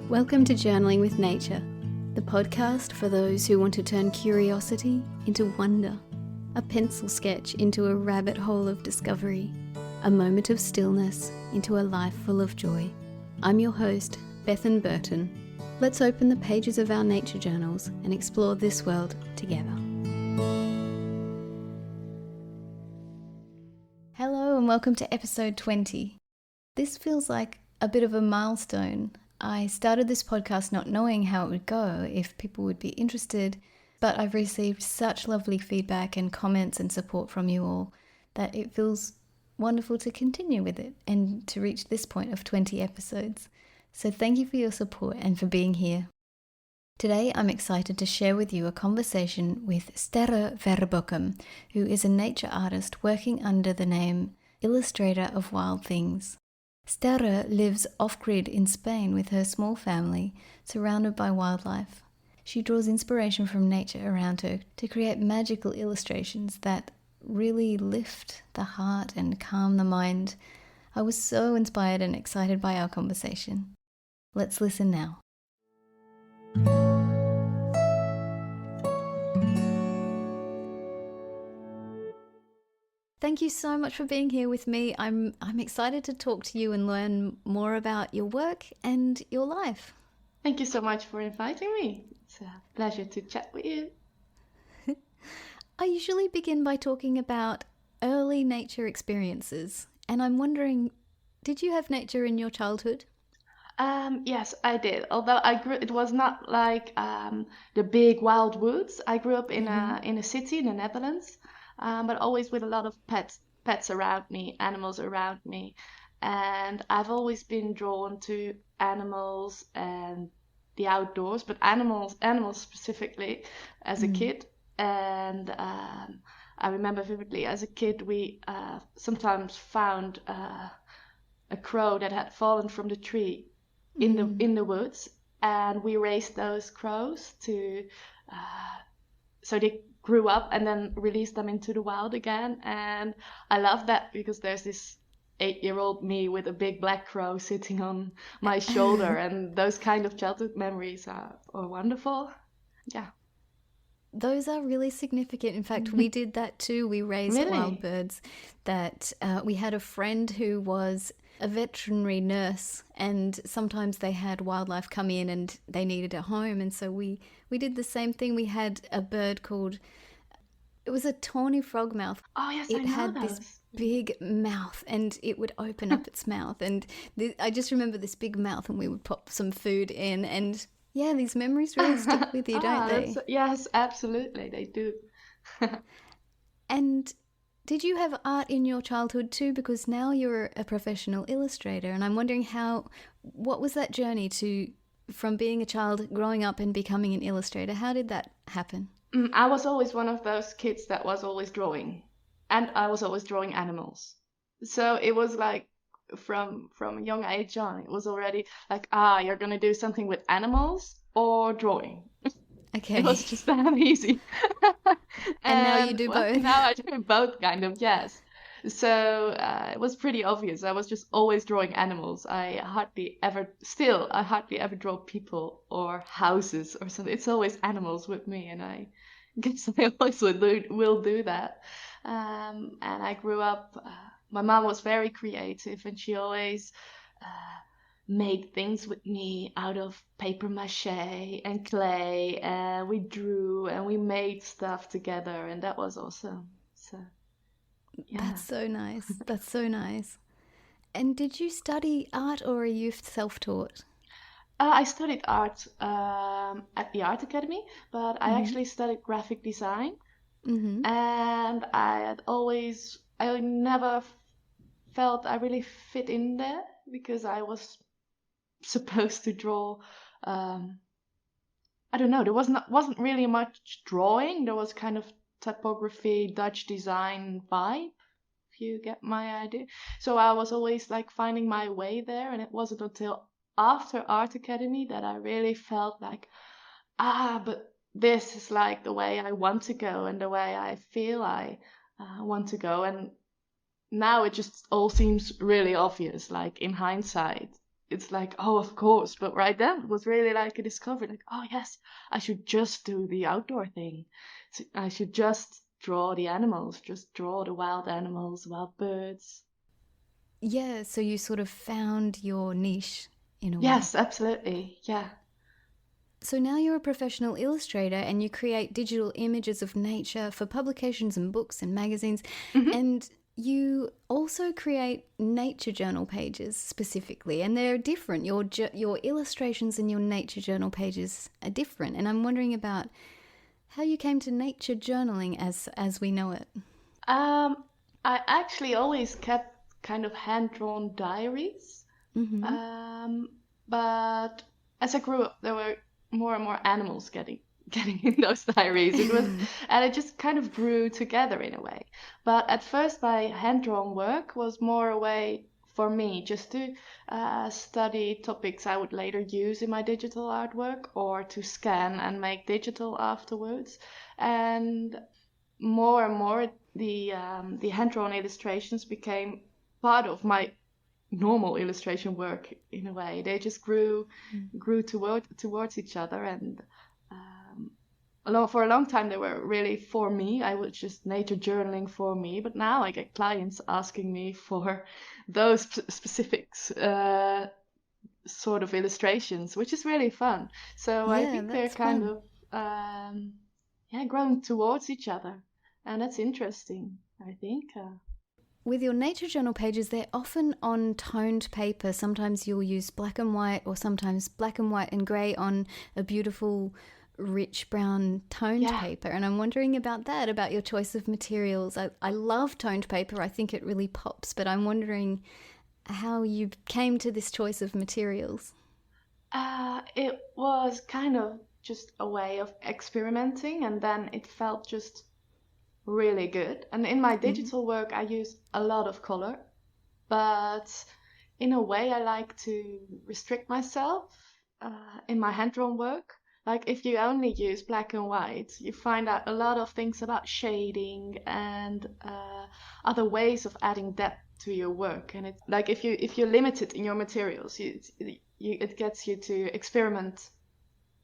Welcome to Journaling with Nature, the podcast for those who want to turn curiosity into wonder, a pencil sketch into a rabbit hole of discovery, a moment of stillness into a life full of joy. I'm your host, Bethan Burton. Let's open the pages of our nature journals and explore this world together. Hello and welcome to episode 20. This feels like a bit of a milestone. I started this podcast not knowing how it would go, if people would be interested, but I've received such lovely feedback and comments and support from you all that it feels wonderful to continue with it and to reach this point of 20 episodes. So thank you for your support and for being here. Today I'm excited to share with you a conversation with Sterre Verbokkem, who is a nature artist working under the name Illustrator of Wild Things. Sterre lives off-grid in Spain with her small family, surrounded by wildlife. She draws inspiration from nature around her to create magical illustrations that really lift the heart and calm the mind. I was so inspired and excited by our conversation. Let's listen now. Thank you so much for being here with me. I'm excited to talk to you and learn more about your work and your life. Thank you so much for inviting me. It's a pleasure to chat with you. I usually begin by talking about early nature experiences, and I'm wondering, did you have nature in your childhood? Yes, I did. Although it was not like the big wild woods. I grew up in a city in the Netherlands. But always with a lot of pets around me, animals around me. And I've always been drawn to animals and the outdoors, but animals specifically as a kid. And I remember vividly as a kid, we sometimes found a crow that had fallen from the tree in the woods, and we raised those crows to so they grew up and then released them into the wild again. And I love that because there's this 8-year-old me with a big black crow sitting on my shoulder, and those kind of childhood memories are wonderful. Yeah. Those are really significant. In fact, we did that too. We raised wild birds. That we had a friend who was a veterinary nurse, and sometimes they had wildlife come in and they needed a home, and so we did the same thing. We had a bird called, it was a tawny frogmouth. Oh yes, it had those. This big mouth, and it would open up its mouth, and I just remember this big mouth, and we would pop some food in, and yeah, these memories really stick with you, don't they? Yes, absolutely, they do. And did you have art in your childhood too? Because now you're a professional illustrator, and I'm wondering what was that journey from being a child, growing up and becoming an illustrator? How did that happen? I was always one of those kids that was always drawing, and I was always drawing animals. So it was like from a young age on, it was already like, you're gonna do something with animals or drawing. Okay. It was just that easy. And now you do both. Now I do both, kind of, yes. So it was pretty obvious. I was just always drawing animals. I hardly ever draw people or houses or something. It's always animals with me, and I guess I always will do that. And I grew up, my mom was very creative, and she always made things with me out of paper mache and clay, and we drew and we made stuff together, and that was awesome. So yeah. That's so nice. That's so nice. And did you study art, or are you self-taught? I studied art at the art academy, but I actually studied graphic design. And I never felt I really fit in there, because I was supposed to draw. I don't know. There wasn't really much drawing. There was kind of typography, Dutch design vibe, if you get my idea. So I was always like finding my way there, and it wasn't until after art academy that I really felt like, but this is like the way I want to go and the way I feel I want to go. And now it just all seems really obvious, like in hindsight. it's like, oh, of course. But right then it was really like a discovery, like, oh yes, I should just do the outdoor thing. So I should just draw the animals, just draw the wild animals, wild birds. Yeah, so you sort of found your niche in a way. Yes, absolutely. Yeah. So now you're a professional illustrator and you create digital images of nature for publications and books and magazines. Hmm. And you also create nature journal pages specifically, and they're different. Your illustrations and your nature journal pages are different. And I'm wondering about how you came to nature journaling as we know it. Um, I actually always kept kind of hand-drawn diaries. Mm-hmm. Um, but as I grew up, there were more and more animals getting in those diaries. It was, and it just kind of grew together in a way. But at first, my hand-drawn work was more a way for me just to study topics I would later use in my digital artwork, or to scan and make digital afterwards. And more and more, the hand-drawn illustrations became part of my normal illustration work in a way. They just grew towards each other, and for a long time they were really for me. I was just nature journaling for me, but now I get clients asking me for those specific sort of illustrations, which is really fun. So I Yeah, think they're that's kind fun. of growing towards each other, and that's interesting, I think. With your nature journal pages, they're often on toned paper. Sometimes you'll use black and white, or sometimes black and white and grey on a beautiful, rich brown toned Yeah. paper. And I'm wondering about that, about your choice of materials. I love toned paper, I think it really pops, but I'm wondering how you came to this choice of materials. It was kind of just a way of experimenting, and then it felt just really good. And in my Mm. digital work, I use a lot of color, but in a way, I like to restrict myself in my hand-drawn work. Like if you only use black and white, you find out a lot of things about shading and other ways of adding depth to your work. And it's like if you're limited in your materials, it gets you to experiment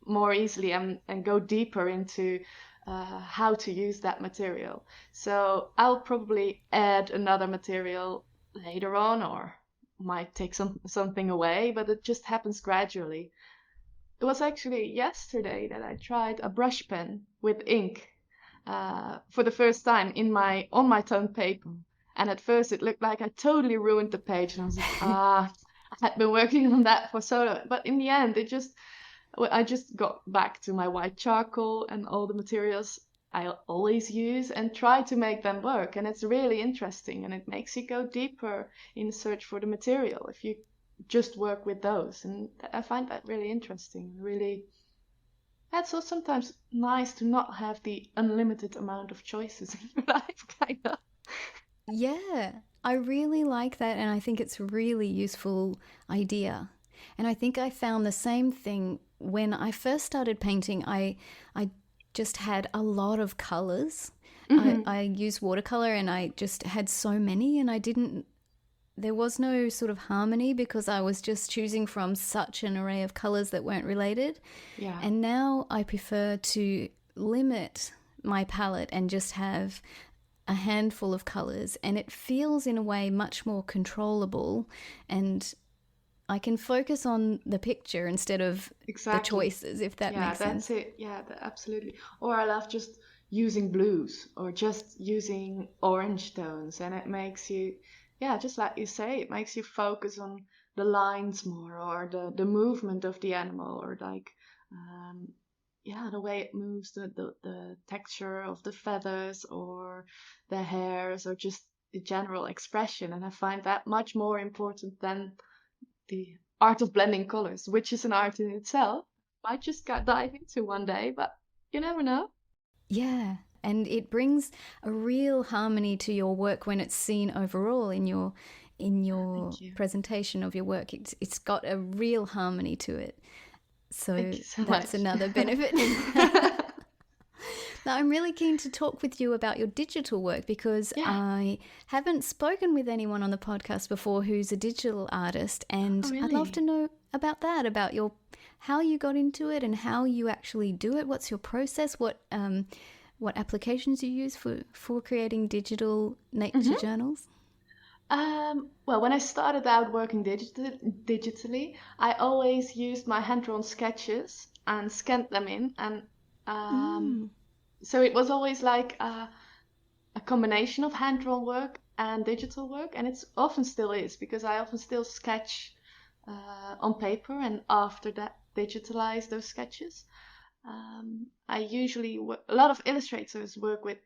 more easily and go deeper into how to use that material. So I'll probably add another material later on, or might take something away, but it just happens gradually. It was actually yesterday that I tried a brush pen with ink for the first time on my toned paper. And at first it looked like I totally ruined the page, and I was like, I had been working on that for so long. But in the end, I just got back to my white charcoal and all the materials I always use and try to make them work. And it's really interesting, and it makes you go deeper in search for the material if you just work with those. And I find that really interesting. Really, it's also sometimes nice to not have the unlimited amount of choices in your life, kind of. Yeah, I really like that, and I think it's a really useful idea. And I think I found the same thing when I first started painting. I just had a lot of colors. Hmm. I used watercolor, and I just had so many, and I didn't. There was no sort of harmony because I was just choosing from such an array of colors that weren't related. Yeah, And now I prefer to limit my palette and just have a handful of colors, and it feels in a way much more controllable, and I can focus on the picture instead of the exactly. choices, if that Yeah, makes that's sense. it. Yeah, absolutely. Or I love just using blues or just using orange tones, and it makes you, yeah, just like you say, it makes you focus on the lines more, or the movement of the animal, or like, um, yeah, the way it moves, the texture of the feathers or the hairs, or just the general expression. And I find that much more important than the art of blending colors, which is an art in itself. Might just dive into one day, but you never know. Yeah, and it brings a real harmony to your work when it's seen overall in your Thank you. presentation of your work. It's got a real harmony to it. Thank So you so that's much. another benefit. Now, I'm really keen to talk with you about your digital work because Yeah. I haven't spoken with anyone on the podcast before who's a digital artist, and Oh, I'd love really? to know about that, about how you got into it and how you actually do it. What's your process? What applications you use for creating digital nature Hmm. journals? Well, when I started out working digitally, I always used my hand-drawn sketches and scanned them in, and um, Mm. so it was always like a combination of hand-drawn work and digital work, and it's often still is because I often still sketch on paper, and after that digitalize those sketches. I usually a lot of illustrators work with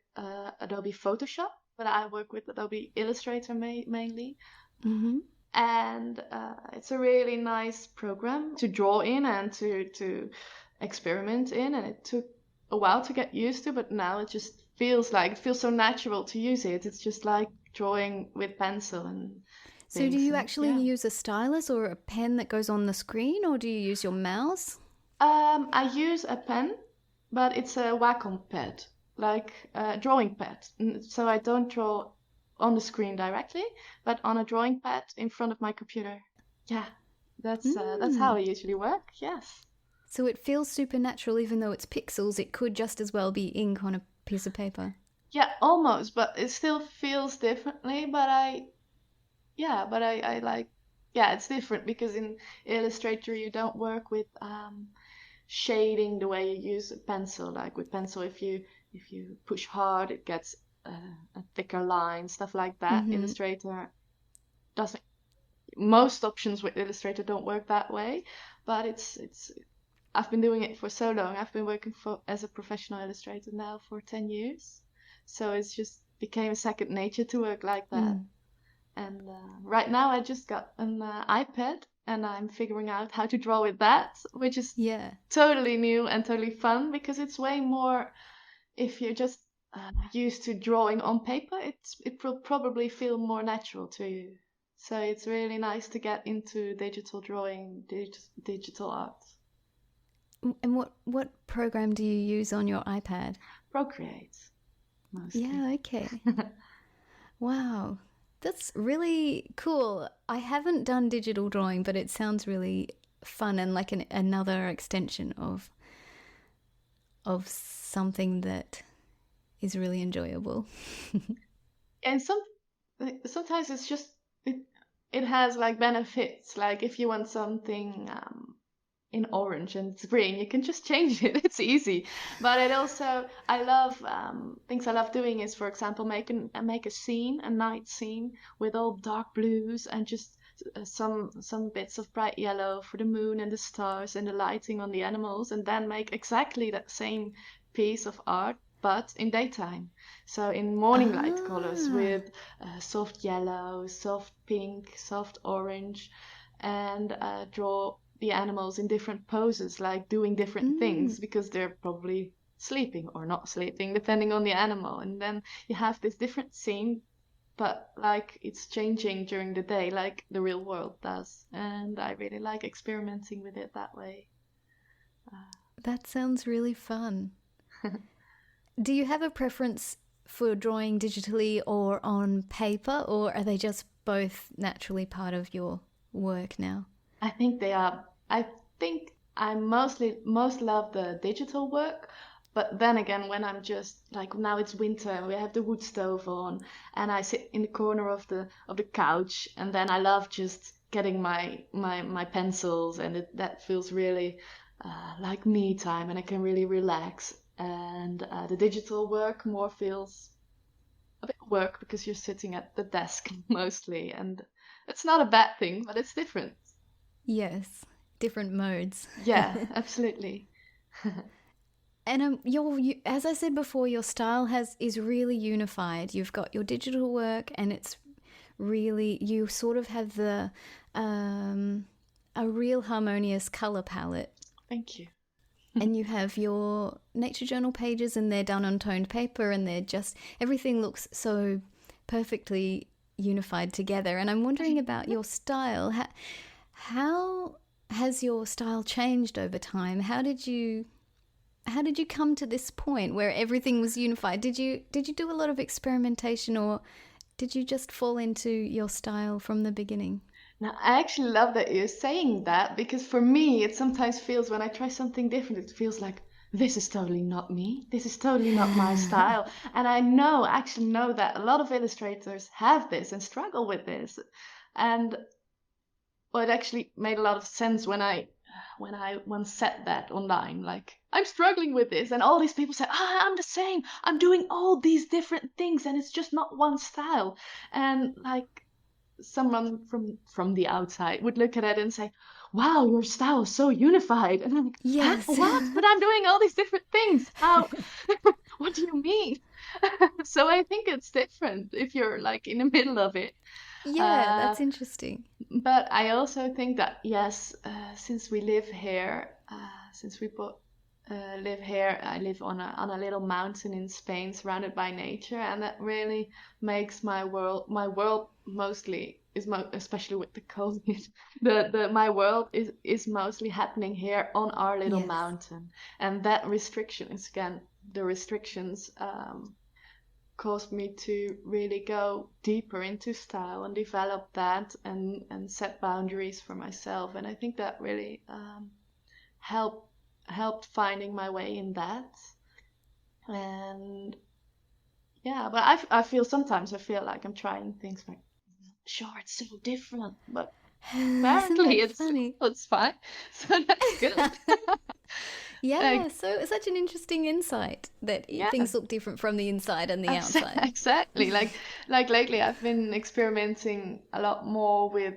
Adobe Photoshop, but I work with Adobe Illustrator mainly. Mm-hmm. And it's a really nice program to draw in and to experiment in, and it took a while to get used to, but now it feels so natural to use it. It's just like drawing with pencil and So do things, you and actually yeah. use a stylus or a pen that goes on the screen, or do you use your mouse? I use a pen, but it's a Wacom pad, like a drawing pad. So I don't draw on the screen directly, but on a drawing pad in front of my computer. Yeah, that's how I Mm. usually work. Yes. So it feels supernatural even though it's pixels. It could just as well be ink on a piece of paper. Yeah, almost, but it still feels differently. But I like, yeah, it's different because in Illustrator you don't work with shading the way you use a pencil. Like with pencil, if you push hard, it gets a thicker line, stuff like that. Mm-hmm. Illustrator doesn't. Most options with Illustrator don't work that way, but it's. I've been doing it for so long. I've been working for as a professional illustrator now for 10 years, so it's just became second nature to work like that. Mm. And right now, I just got an iPad, and I'm figuring out how to draw with that, which is Yeah. totally new and totally fun because it's way more. If you're just used to drawing on paper, it will probably feel more natural to you. So it's really nice to get into digital drawing, digital art. And what program do you use on your iPad? Procreate mostly. Yeah, okay. Wow. That's really cool. I haven't done digital drawing, but it sounds really fun and like another extension of something that is really enjoyable. And sometimes it's just it has like benefits. Like if you want something in orange and it's green, you can just change it. It's easy. But it also, I love things I love doing is, for example, make a scene, a night scene with all dark blues and just some bits of bright yellow for the moon and the stars and the lighting on the animals, and then make exactly that same piece of art but in daytime. So in morning light colors Ah. with soft yellow, soft pink, soft orange, and draw the animals in different poses, like doing different Mm. things because they're probably sleeping or not sleeping, depending on the animal. And then you have this different scene, but like it's changing during the day, like the real world does. And I really like experimenting with it that way. That sounds really fun. Do you have a preference for drawing digitally or on paper, or are they just both naturally part of your work now? I think they are. I think I most love the digital work, but then again, when I'm just like now it's winter and we have the wood stove on, and I sit in the corner of the couch, and then I love just getting my pencils, and that feels really like me time, and I can really relax. And the digital work more feels a bit work because you're sitting at the desk mostly, and it's not a bad thing, but it's different. Yes, different modes. Yeah, absolutely. And as I said before, your style is really unified. You've got your digital work, and it's really you sort of have a real harmonious color palette. Thank you. And you have your nature journal pages, and they're done on toned paper, and they're just everything looks so perfectly unified together. And I'm wondering about your style. How has your style changed over time? How did you how did you come to this point where everything was unified? Did you do a lot of experimentation, or did you just fall into your style from the beginning? Now, I actually love that you're saying that because for me, it sometimes feels when I try something different, it feels like this is totally not me. This is totally not my style. And I actually know that a lot of illustrators have this and struggle with this. And well, it actually made a lot of sense when I once said that online, like I'm struggling with this, and all these people say, "Ah, I'm the same. I'm doing all these different things, and it's just not one style." And like someone from the outside would look at it and say, "Wow, your style is so unified." And I'm like, "Huh? Yes. What? But I'm doing all these different things. How? What do you mean?" So I think it's different if you're like in the middle of it. Yeah, Uh, that's interesting. but I also think that yes, since we live here, since we both live here, I live on a little mountain in Spain, surrounded by nature, and that really makes my world mostly especially with the COVID, the my world is mostly happening here on our little Yes. mountain, and that restriction is again the restrictions. Caused me to really go deeper into style and develop that and set boundaries for myself. And I think that really helped helped finding my way in that. And yeah, but I feel sometimes I feel like I'm trying things like, sure, it's so different, but Isn't apparently that funny? it's fine. So that's good. Yeah, Like, so such an interesting insight that yeah, things look different from the inside and the outside. exactly. Like lately, I've been experimenting a lot more with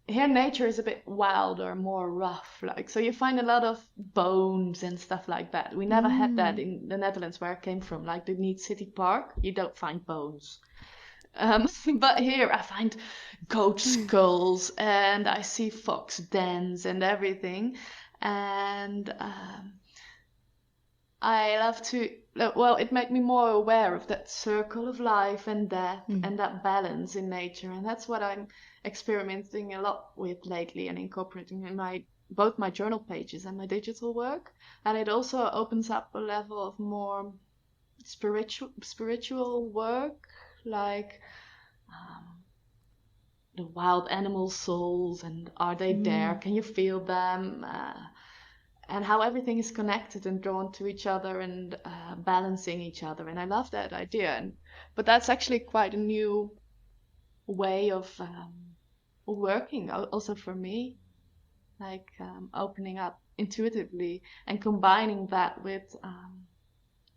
here nature is a bit wilder, more rough. Like so, you find a lot of bones and stuff like that. We never had that Mm. in the Netherlands where I came from. Like the Neat City Park, you don't find bones. But here I find goat skulls and I see fox dens and everything. And I love to, well, it made me more aware of that circle of life and death Mm. and that balance in nature. And that's what I'm experimenting a lot with lately and incorporating in both my journal pages and my digital work. And it also opens up a level of more spiritual work, like um, the wild animal souls and are they there? Mm. Can you feel them? And how everything is connected and drawn to each other and balancing each other. And I love that idea. But that's actually quite a new way of working, also for me, like opening up intuitively and combining that with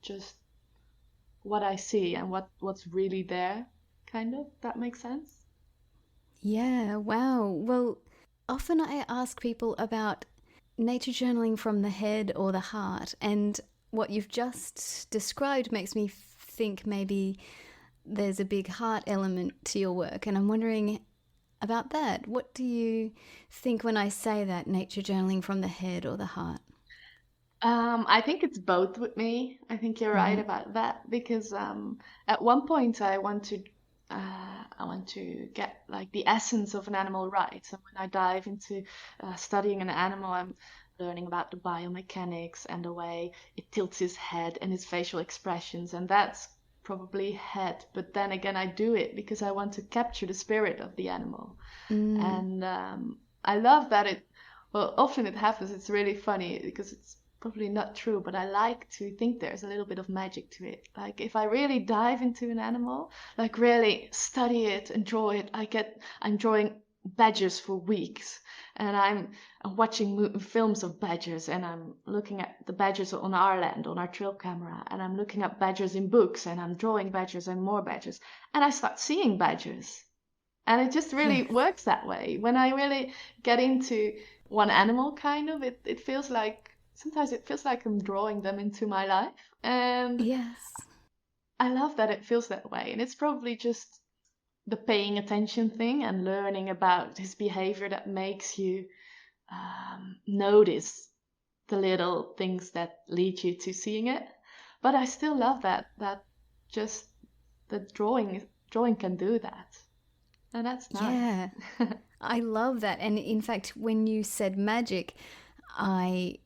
just what I see and what's really there, kind of. That makes sense? Yeah, wow. Well, often I ask people about nature journaling from the head or the heart, and what you've just described makes me think maybe there's a big heart element to your work, and I'm wondering about that. What do you think when I say that, nature journaling from the head or the heart? I think it's both with me. I think you're right Mm-hmm. about that because at one point I want to get like the essence of an animal right. So when I dive into studying an animal, I'm learning about the biomechanics and the way it tilts his head and his facial expressions, and that's probably head. But then again, I do it because I want to capture the spirit of the animal, Mm. and I love that it. Well, often it happens. It's really funny because it's probably not true, but I like to think there's a little bit of magic to it. Like if I really dive into an animal, like really study it and draw it, I'm drawing badgers for weeks, and I'm watching films of badgers, and I'm looking at the badgers on our land on our trail camera, and I'm looking at badgers in books, and I'm drawing badgers and more badgers, and I start seeing badgers. And it just really Yes. works that way. When I really get into one animal, kind of, it feels like sometimes it feels like I'm drawing them into my life. And Yes. I love that it feels that way. And it's probably just the paying attention thing and learning about his behavior that makes you notice the little things that lead you to seeing it. But I still love that just the drawing can do that. And that's nice. Yeah. I love that. And in fact, when you said magic, I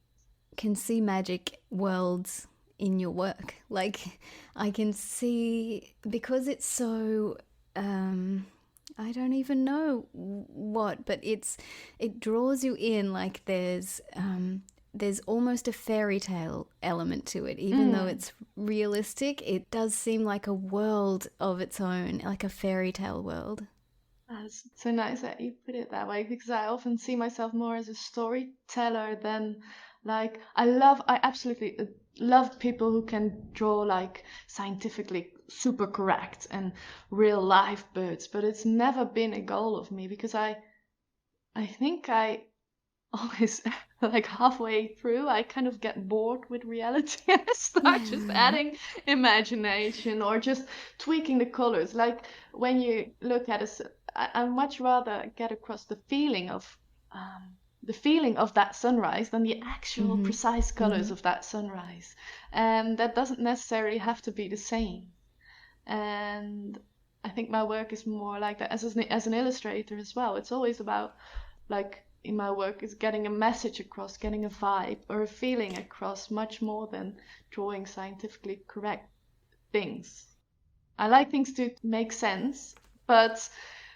can see magic worlds in your work. Like, I can see, because it's so I don't even know what, but it draws you in. Like, there's almost a fairy tale element to it. Even though it's realistic, it does seem like a world of its own, like a fairy tale world. That's so nice that you put it that way, because I often see myself more as a storyteller than like I absolutely love people who can draw like scientifically super correct and real life birds, but it's never been a goal of me because I think I always like halfway through I kind of get bored with reality and I start just Yeah. adding imagination or just tweaking the colors. Like when you look at I much rather get across the feeling of that sunrise than the actual Mm-hmm. precise colors Mm-hmm. of that sunrise, and that doesn't necessarily have to be the same. And I think my work is more like that as an illustrator as well. It's always about, like in my work, is getting a message across, getting a vibe or a feeling across, much more than drawing scientifically correct things. I like things to make sense, but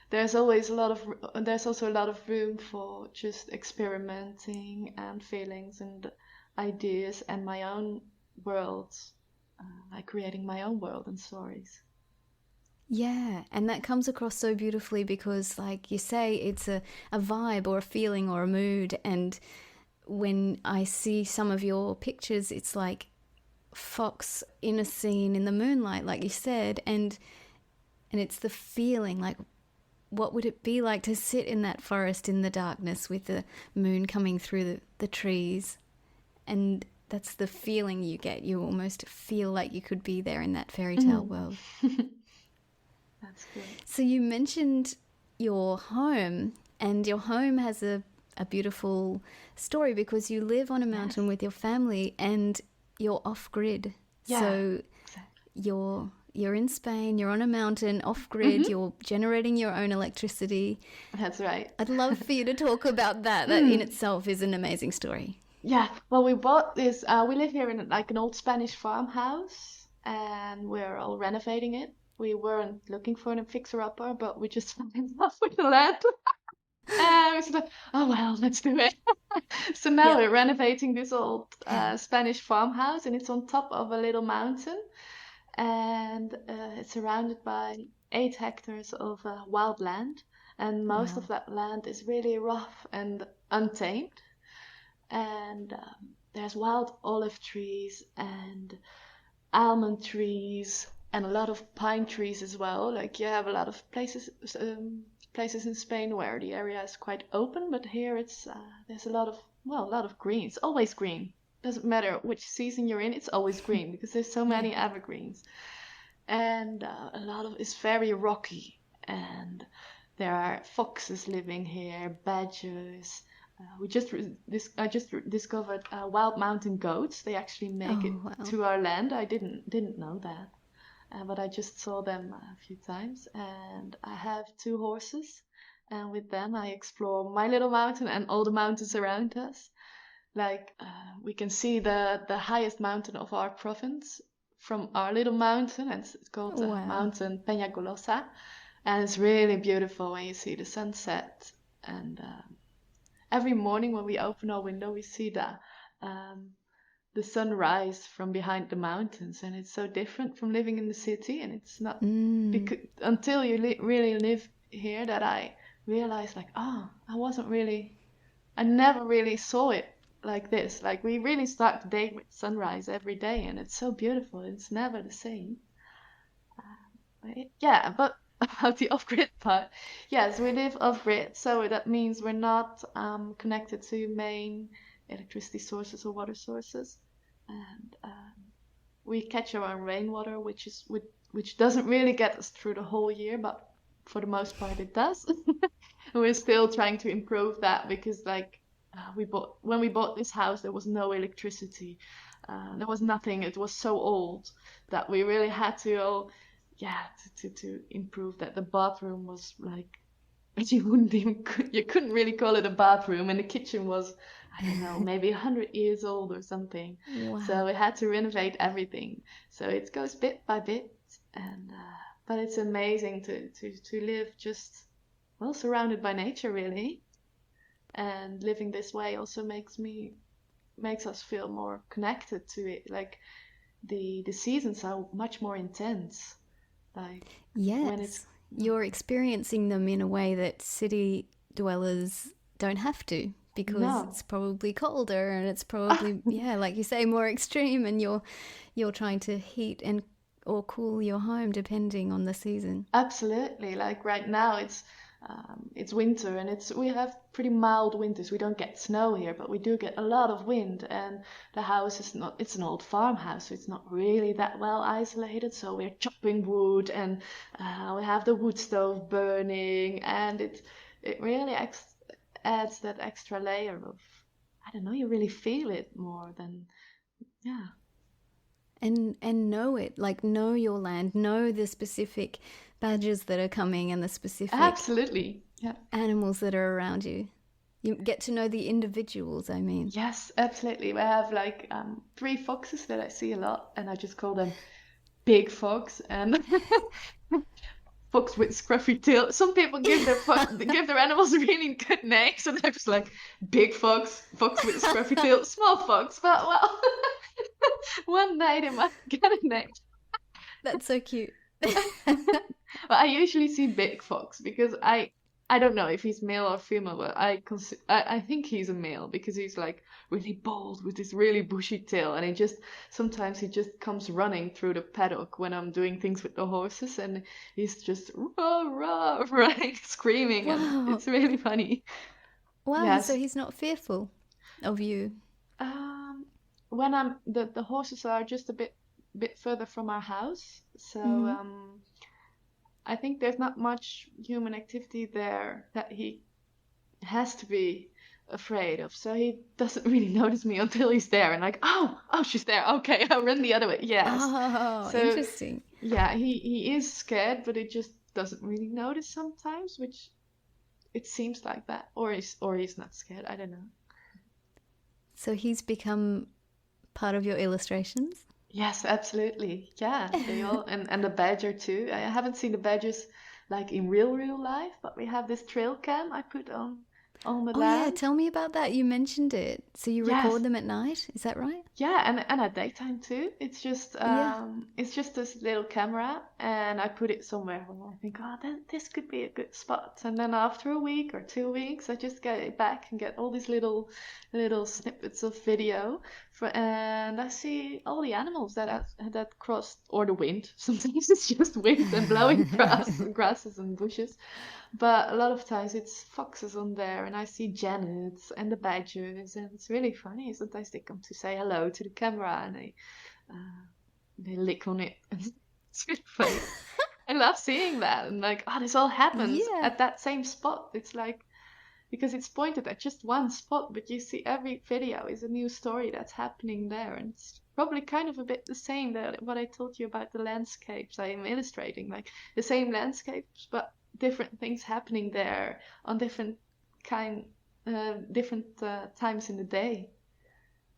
there's also a lot of room for just experimenting and feelings and ideas and my own world, like creating my own world and stories. Yeah, and that comes across so beautifully because, like you say, it's a vibe or a feeling or a mood. And when I see some of your pictures, it's like fox in a scene in the moonlight, like you said, and it's the feeling, like, what would it be like to sit in that forest in the darkness with the moon coming through the trees? And that's the feeling you get. You almost feel like you could be there in that fairy tale Mm. world. That's good. So you mentioned your home, and your home has a beautiful story because you live on a Yes. mountain with your family and you're off grid. Yeah, So exactly. you're in Spain, you're on a mountain off grid, Hmm. you're generating your own electricity. That's right. I'd love for you to talk about that. That in Mm. itself is an amazing story. Yeah, well, we bought this. We live here in like an old Spanish farmhouse, and we're all renovating it. We weren't looking for a fixer-upper, but we just fell in love with the land. And we said, like, oh well, let's do it. So now Yep. we're renovating this old Spanish farmhouse, and it's on top of a little mountain, and it's surrounded by 8 hectares of wild land, and most of Wow. that land is really rough and untamed. And there's wild olive trees and almond trees and a lot of pine trees as well. Like you have a lot of places in Spain where the area is quite open, but here it's there's a lot of green. It's always green. Doesn't matter which season you're in, it's always green because there's so Yeah. many evergreens. And a lot of it's very rocky, and there are foxes living here, badgers. I just discovered wild mountain goats. They actually make it Oh, wow. to our land. I didn't know that, but I just saw them a few times. And I have 2 horses, and with them I explore my little mountain and all the mountains around us. Like we can see the highest mountain of our province from our little mountain, and it's called Wow. Mountain Peñagolosa, and it's really beautiful when you see the sunset. And every morning when we open our window, we see um, the sun rise from behind the mountains, and it's so different from living in the city. And it's not Mm. because until you really live here that I realized, like, oh, I never really saw it like this. Like we really start the day with sunrise every day, and it's so beautiful. It's never the same. Yeah, but about the off-grid part, yes, we live off-grid, so that means we're not connected to main electricity sources or water sources, and we catch our own rainwater, which doesn't really get us through the whole year, but for the most part it does. We're still trying to improve that because, like, when we bought this house, there was no electricity. There was nothing. It was so old that we really had to, yeah, to improve that. The bathroom was like but you couldn't really call it a bathroom, and the kitchen was, I don't know, maybe 100 years old or something. So Wow. we had to renovate everything. So it goes bit by bit, and but it's amazing to live just, well, surrounded by nature, really. And living this way also makes us feel more connected to it. Like the seasons are much more intense. Like when it's Yes. You're experiencing them in a way that city dwellers don't have to, because no. it's probably colder and it's probably, yeah, like you say, more extreme, and you're trying to heat and or cool your home depending on the season. Absolutely. Like right now, it's winter, and we have pretty mild winters. We don't get snow here, but we do get a lot of wind. And the house is not. It's an old farmhouse, so it's not really that well isolated. So we're chopping wood, and we have the wood stove burning, and it really adds that extra layer of, I don't know. You really feel it more than, yeah. And know it, like know your land, know the specific badgers that are coming and the specific Absolutely. Yeah. animals that are around you. You get to know the individuals, I mean. Yes, absolutely. I have like three foxes that I see a lot, and I just call them Big Fox and Fox with Scruffy Tail. Some people give their animals really good names, and I'm just like Big Fox, Fox with Scruffy Tail, Small Fox. But well, one day they might get a name. That's so cute. Well, I usually see Big Fox because I don't know if he's male or female, but I think he's a male because he's like really bold with this really bushy tail, and sometimes he just comes running through the paddock when I'm doing things with the horses, and he's just rah rah running, screaming, and Wow. it's really funny. Wow, so Yes. he's not fearful of you. Um, when the horses are just a bit further from our house, so Mm-hmm. I think there's not much human activity there that he has to be afraid of. So he doesn't really notice me until he's there, and like, oh, she's there. Okay, I'll run the other way. Yes. Oh, So interesting. yeah, he is scared, but it just doesn't really notice sometimes, which it seems like that, or he's not scared. I don't know. So he's become part of your illustrations? Yes, absolutely. Yeah, they all and the badger too. I haven't seen the badgers like in real life, but we have this trail cam I put on the Oh, yeah, land. tell me about that. You mentioned it. So you record Yes, them at night, is that right? yeah, and at daytime too. Yeah. It's just this little camera, and I put it somewhere where I think, oh, this could be a good spot. And then after a week or 2 weeks, I just get it back and get all these little snippets of video, and I see all the animals that crossed, or the wind. Sometimes it's just wind and blowing grasses and bushes. But a lot of times it's foxes on there, and I see Janets and the badgers, and it's really funny. Sometimes they come to say hello to the camera, and they lick on it. It's really funny. I love seeing that, and like, oh, this all happens Yeah. at that same spot. It's like, because it's pointed at just one spot, but you see every video is a new story that's happening there, and it's probably kind of a bit the same that what I told you about the landscapes I am illustrating, like the same landscapes, but different things happening there on different times in the day.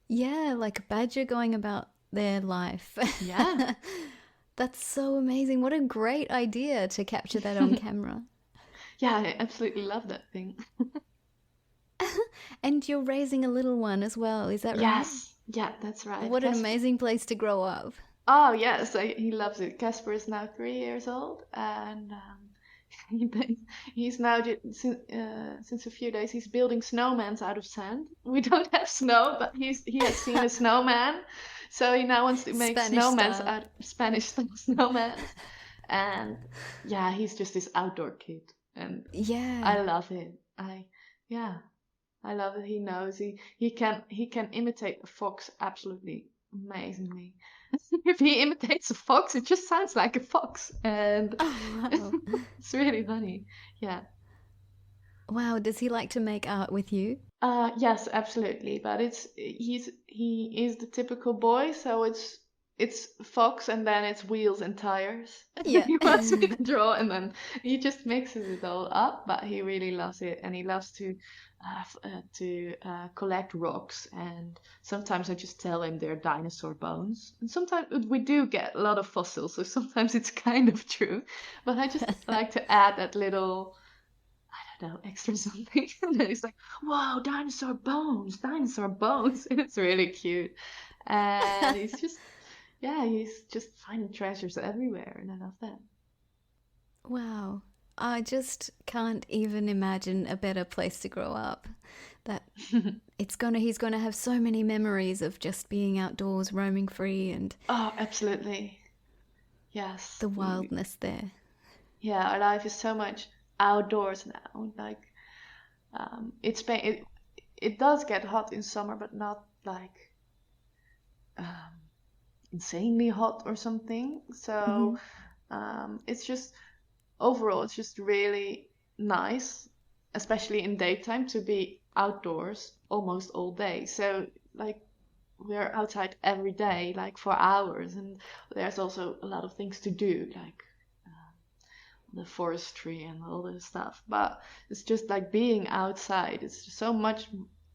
Yeah, like a badger going about their life. Yeah. That's so amazing. What a great idea to capture that on camera. Yeah, I absolutely love that thing. And you're raising a little one as well, is that right? Yes, yeah, that's right. What an amazing place to grow up. Oh yes, he loves it. Casper is now 3 years old, and he, he's now since a few days he's building snowmans out of sand. We don't have snow, but he has seen a snowman, so he now wants to make Spanish snowmans style. out Spanish snowmans, and yeah, he's just this outdoor kid, and Yeah. I love him. Yeah, I love that he knows he can imitate a fox absolutely amazingly. If he imitates a fox, it just sounds like a fox, and Oh, wow. it's really funny. Yeah. Wow, does he like to make art with you? Yes, absolutely. But he is the typical boy, so it's fox and then it's wheels and tires. Yeah. He wants me to draw, and then he just mixes it all up. But he really loves it, and he loves to collect rocks. And sometimes I just tell him they're dinosaur bones, and sometimes we do get a lot of fossils, so sometimes it's kind of true. But I just like to add that little, I don't know, extra something. And then he's like, "Wow, dinosaur bones, dinosaur bones!" And it's really cute. And he's just finding treasures everywhere, and I love that. Wow. I just can't even imagine a better place to grow up. That he's gonna have so many memories of just being outdoors, roaming free, and Oh, absolutely. Yes. the wildness there. Yeah, our life is so much outdoors now. Like, it does get hot in summer, but not like um, insanely hot or something. Hmm. So it's just overall, it's just really nice, especially in daytime, to be outdoors almost all day. So like we're outside every day, like for hours, and there's also a lot of things to do, like the forestry and all this stuff. But it's just like being outside. It's just so much.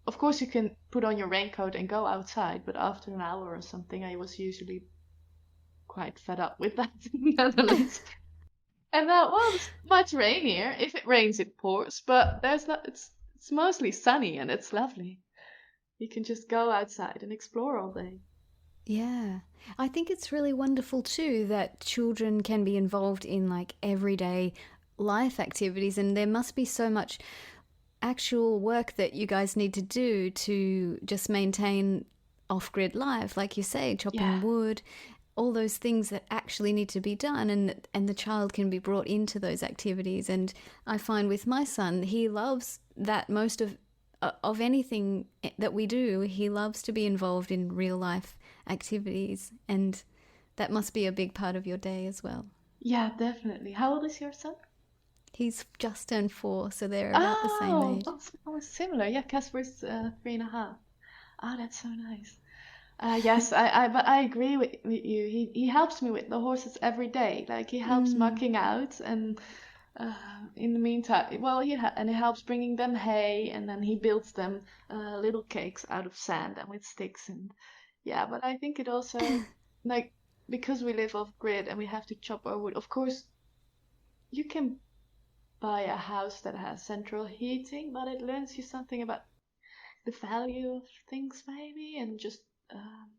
Of course, you can put on your raincoat and go outside, but after an hour or something, I was usually quite fed up with that in the Netherlands. And well, it's much rainier. If it rains, it pours. But there's not. It's mostly sunny and it's lovely. You can just go outside and explore all day. Yeah. I think it's really wonderful too that children can be involved in like everyday life activities, and there must be so much actual work that you guys need to do to just maintain off-grid life, like you say, chopping Yeah. wood, all those things that actually need to be done, and the child can be brought into those activities. And I find with my son, he loves that most of anything that we do, he loves to be involved in real life activities, and that must be a big part of your day as well. Yeah, definitely. How old is your son? He's just turned 4, so they're about the same Oh, age. almost similar. Yeah, Casper's 3.5. Oh, that's so nice. Yes, but I agree with you. He helps me with the horses every day. Like he helps Mm, mucking out, and in the meantime, well, and he helps bringing them hay, and then he builds them little cakes out of sand and with sticks, and yeah. But I think it also, like, because we live off grid and we have to chop our wood. Of course, you can buy a house that has central heating, but it learns you something about the value of things maybe, and just um,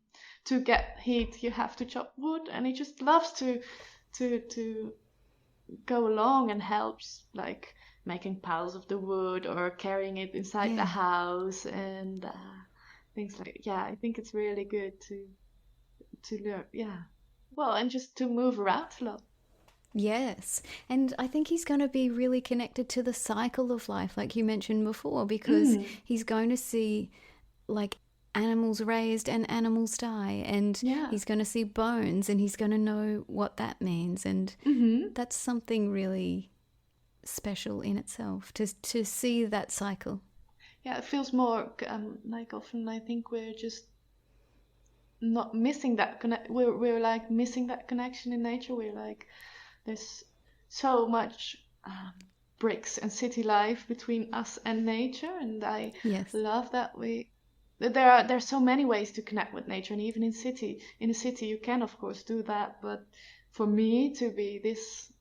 to get heat you have to chop wood, and he just loves to go along and helps, like making piles of the wood or carrying it inside the yeah. house, and things like, yeah, I think it's really good to learn, yeah, well, and just to move around a lot. Yes. And I think he's going to be really connected to the cycle of life, like you mentioned before, because Mm, he's going to see like animals raised and animals die, and yeah. he's going to see bones, and he's going to know what that means. And Mm-hmm. that's something really special in itself to see that cycle. Yeah, it feels more like often I think we're just not missing that connect. We're like missing that connection in nature. We're like, there's so much bricks and city life between us and nature, and I Yes. love that there's so many ways to connect with nature, and even in a city you can of course do that, but for me to be this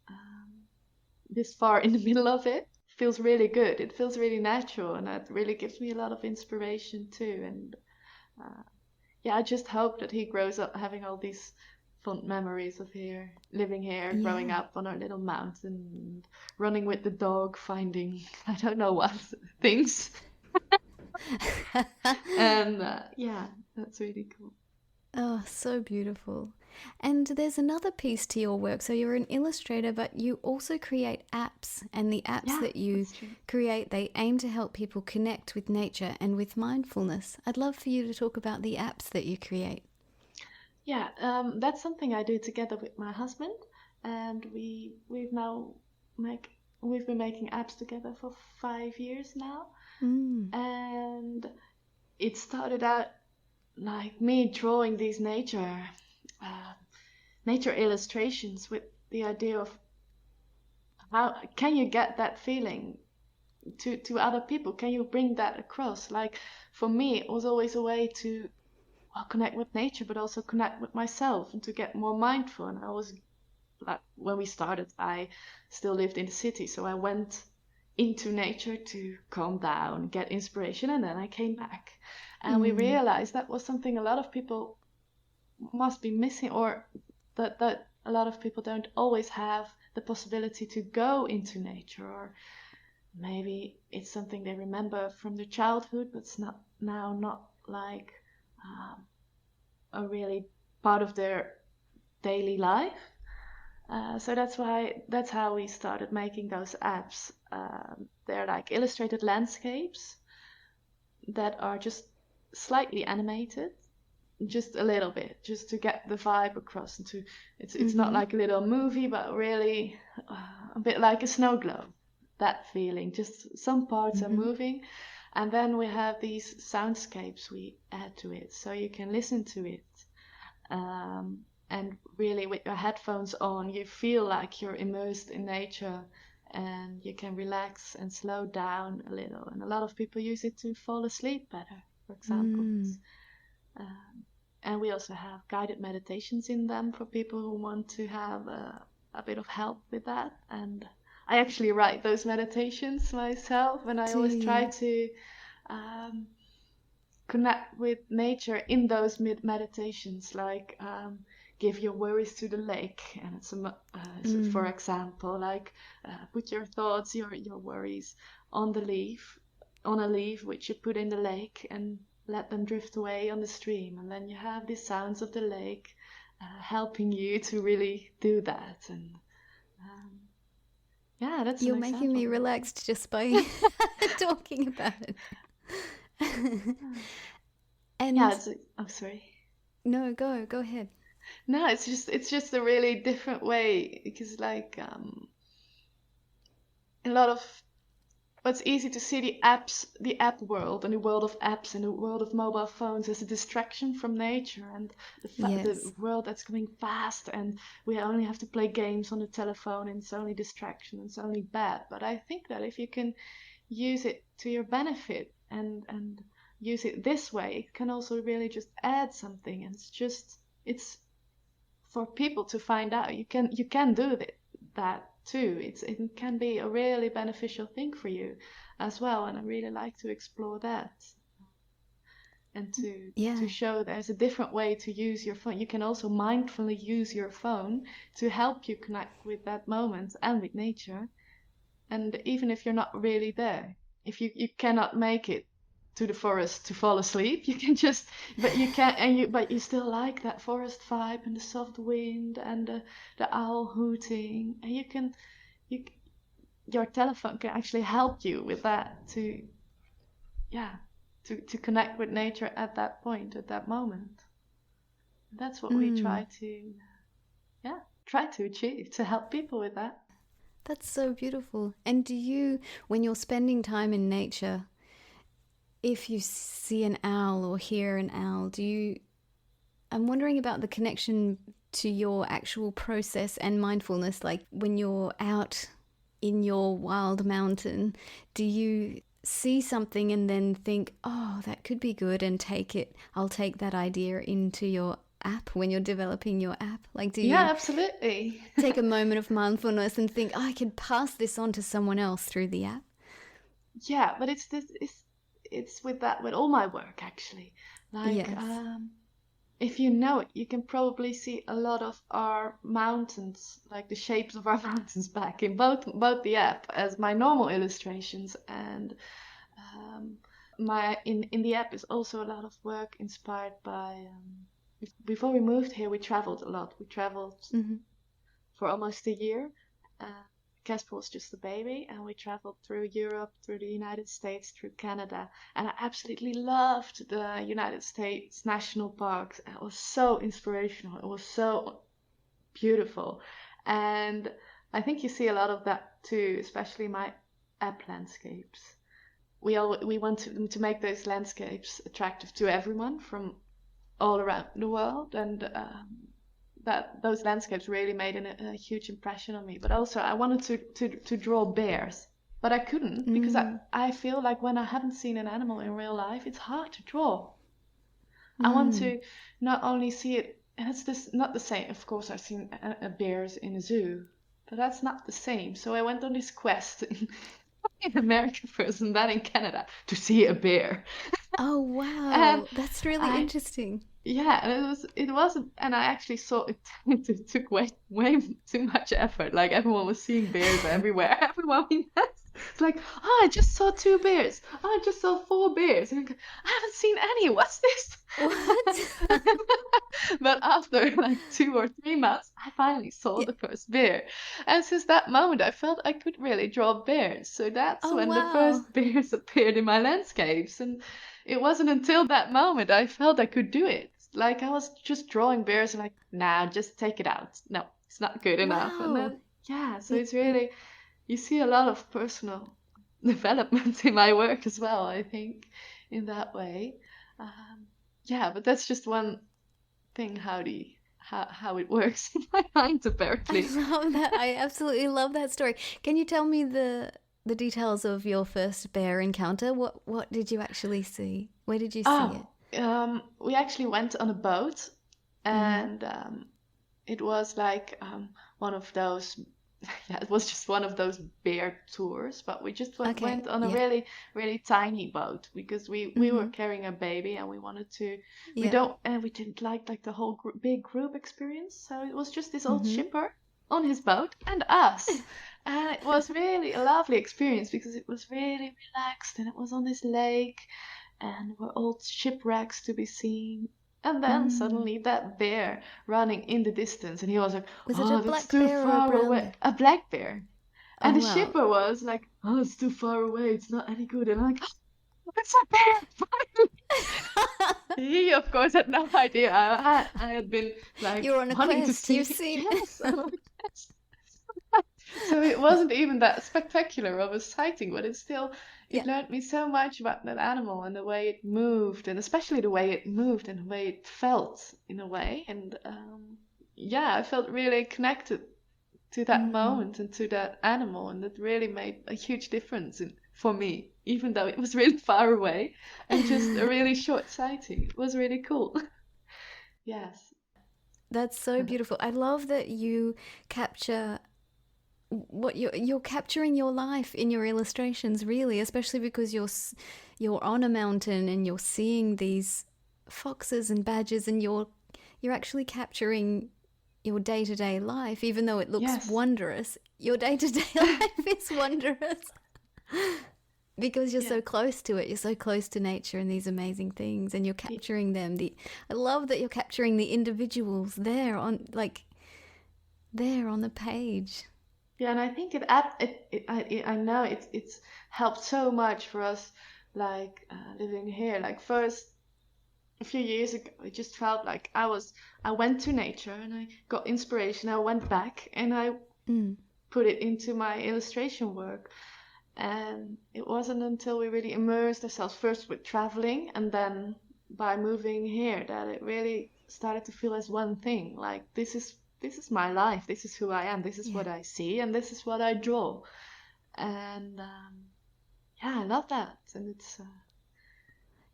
far in the middle of it feels really good. It feels really natural, and that really gives me a lot of inspiration too. And uh, yeah, I just hope that he grows up having all these fond memories of living here, growing Yeah. up on our little mountain, running with the dog, finding I don't know what things. And yeah, that's really cool. Oh, so beautiful. And there's another piece to your work. So you're an illustrator, but you also create apps. And the apps Yeah, that you that's true. create, they aim to help people connect with nature and with mindfulness. I'd love for you to talk about the apps that you create. Yeah, that's something I do together with my husband, and make we've been making apps together for 5 years now, Mm, and it started out like me drawing these nature nature illustrations with the idea of how can you get that feeling to other people? Can you bring that across? Like for me, it was always a way to connect with nature, but also connect with myself and to get more mindful. And I was like, when we started, I still lived in the city, so I went into nature to calm down, get inspiration, and then I came back. And we realized that was something a lot of people must be missing, or that a lot of people don't always have the possibility to go into nature, or maybe it's something they remember from their childhood, but it's not like a really part of their daily life. So that's how we started making those apps. They're like illustrated landscapes that are just slightly animated, just a little bit, just to get the vibe across. And it's not like a little movie, but really a bit like a snow globe. That feeling, just some parts are moving, and then we have these soundscapes we add to it, so you can listen to it. And really, with your headphones on, you feel like you're immersed in nature, and you can relax and slow down a little. And a lot of people use it to fall asleep better, for example. And we also have guided meditations in them for people who want to have a bit of help with that. And I actually write those meditations myself, and I always try to connect with nature in those meditations, like give your worries to the lake, and it's for example, like put your thoughts, your worries on a leaf which you put in the lake, and let them drift away on the stream, and then you have the sounds of the lake helping you to really do that. And that's You're making me relaxed just by talking about it. And I'm sorry. No, go ahead. No, it's just a really different way, because like a lot of, it's easy to see the app world and the world of apps and the world of mobile phones as a distraction from nature, and the world that's going fast, and we only have to play games on the telephone, and it's only distraction, and it's only bad. But I think that if you can use it to your benefit and use it this way, it can also really just add something. And it's for people to find out you can do that too. It can be a really beneficial thing for you as well, and I really like to explore that, and to show there's a different way to use your phone. You can also mindfully use your phone to help you connect with that moment and with nature. And even if you're not really there, if you cannot make it to the forest to fall asleep, you can just, but you can, but you still like that forest vibe and the soft wind and the owl hooting, and your telephone can actually help you with that to connect with nature at that point, at that moment. That's what we try to achieve, to help people with that. That's so beautiful. And do you, when you're spending time in nature, if you see an owl or hear an owl, I'm wondering about the connection to your actual process and mindfulness. Like when you're out in your wild mountain, do you see something and then think, oh, that could be good, and I'll take that idea into your app when you're developing your app? Like, do you absolutely take a moment of mindfulness and think, oh, I could pass this on to someone else through the app? Yeah, but it's with all my work, actually. Like, if you know it, you can probably see a lot of our mountains, like the shapes of our mountains, back in both the app as my normal illustrations, and in the app is also a lot of work inspired by. Before we moved here, we traveled a lot. We traveled for almost a year. Casper was just a baby, and we traveled through Europe, through the United States, through Canada, and I absolutely loved the United States national parks. It was so inspirational. It was so beautiful, and I think you see a lot of that too, especially my app landscapes. We want to make those landscapes attractive to everyone from all around the world, and that those landscapes really made a huge impression on me. But also I wanted to draw bears, but I couldn't because Mm. I feel like when I haven't seen an animal in real life, it's hard to draw. I want Mm. to not only see it, and it's this not the same. Of course, I've seen bears in a zoo, but that's not the same. So I went on this quest in America first, and then in Canada to see a bear. Oh And wow, that's really I interesting. yeah, and it wasn't, and I actually saw it. It took way too much effort. Like everyone was seeing bears everywhere. Everyone we met, it's like, oh, I just saw 2 bears. Oh, I just saw 4 bears. And I haven't seen any. What's this? What? But after like 2 or 3 months, I finally saw Yeah. the first bear, and since that moment, I felt I could really draw bears. So that's Oh when the wow. first bears appeared in my landscapes, and it wasn't until that moment I felt I could do it. Like I was just drawing bears and like, nah, just take it out. No, it's not good enough. And Wow. then, yeah, so Mm. it's really, you see a lot of personal development in my work as well, I think, in that way. Um, yeah, but that's just one thing how it works in my mind, I apparently. love that. I absolutely love that story. Can you tell me the details of your first bear encounter? What did you actually see? Where did you see it? Oh, we actually went on a boat, Mm-hmm. and it was like one of those, yeah, it was just one of those bear tours, but we just Okay. went on a Yeah. really tiny boat because we were Mm-hmm. carrying a baby and we wanted to, Yeah. we didn't like the whole big group experience, so it was just this old Mm-hmm. shipper on his boat and us. And it was really a lovely experience because it was really relaxed and it was on this lake and were old shipwrecks to be seen. And then Mm. suddenly that bear running in the distance, and he was like, Was it a "Oh, that's black too bear or a far brown away." bear? A black bear. And Oh the wow. shipper was like, "Oh, it's too far away. It's not any good." And I'm like, "Oh, it's a bear!" He, of course, had no idea. I had been like You're on a wanting to quest. You've see. seen. Yes, I'm like, yes. So it wasn't even that spectacular of a sighting, but it still it Yeah. learned me so much about that animal and the way it moved, and especially the way it moved and the way it felt in a way. And yeah, I felt really connected to that Mm. moment and to that animal, and that really made a huge difference for me, even though it was really far away and just a really short sighting. It was really cool. Yes. That's so beautiful. I love that you capture what you're capturing your life in your illustrations, really, especially because you're on a mountain and you're seeing these foxes and badgers, and you're actually capturing your day-to-day life. Even though it looks Yes. wondrous, your day-to-day life is wondrous because you're Yeah. so close to it. You're so close to nature and these amazing things, and you're capturing them. I love that you're capturing the individuals there on the page. Yeah, and I think I know it's helped so much for us, like living here. Like first, a few years ago, it just felt like I went to nature and I got inspiration. I went back and I Mm. put it into my illustration work. And it wasn't until we really immersed ourselves first with traveling and then by moving here that it really started to feel as one thing. Like this is my life. This is who I am. This is Yeah. what I see, and this is what I draw. And yeah, I love that. And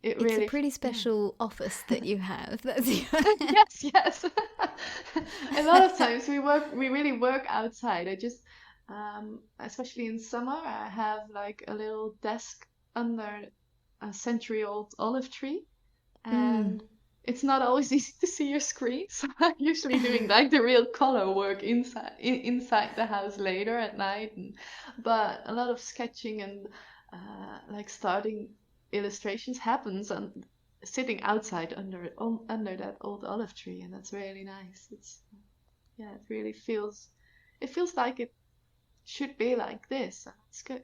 it It's a really, pretty yeah. special office that you have. That's Yes, yes. A lot of times we really work outside. I just, especially in summer, I have like a little desk under a century-old olive tree, mm. and it's not always easy to see your screen. So I'm usually doing like the real color work inside the house later at night, but a lot of sketching and like starting illustrations happens on sitting outside under that old olive tree, and that's really nice. It's yeah, it feels like it should be like this. And it's good.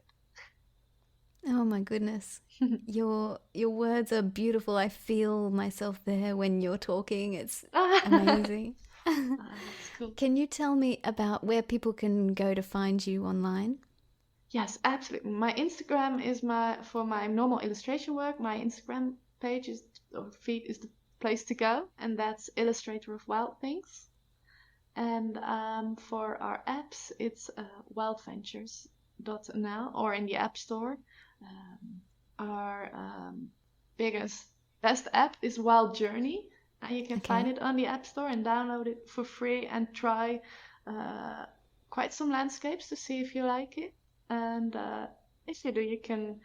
Oh my goodness. Your words are beautiful. I feel myself there when you're talking. It's amazing. That's cool. Can you tell me about where people can go to find you online? Yes, absolutely. My Instagram is for my normal illustration work. My Instagram page is or feed is the place to go, and that's Illustrator of Wild Things. And for our apps, it's wildventures.nl or in the App Store. Our best app is Wild Journey. And you can find Okay. it on the App Store and download it for free and try quite some landscapes to see if you like it. And if you do, you can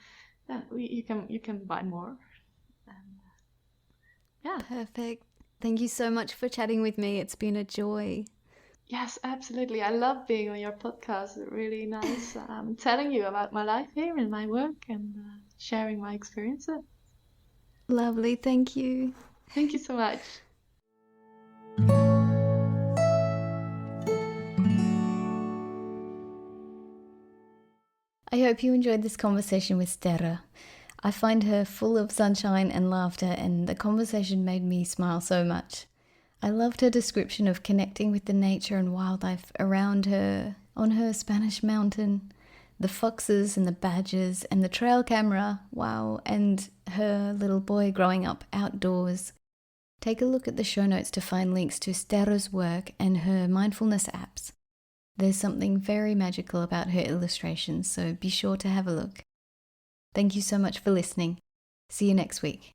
buy more. And, yeah. Perfect. Thank you so much for chatting with me. It's been a joy. Yes, absolutely. I love being on your podcast. It's really nice telling you about my life here and my work and sharing my experiences. Lovely. Thank you. Thank you so much. I hope you enjoyed this conversation with Sterre. I find her full of sunshine and laughter, and the conversation made me smile so much. I loved her description of connecting with the nature and wildlife around her on her Spanish mountain, the foxes and the badgers and the trail camera, wow, and her little boy growing up outdoors. Take a look at the show notes to find links to Sterre's work and her mindfulness apps. There's something very magical about her illustrations, so be sure to have a look. Thank you so much for listening. See you next week.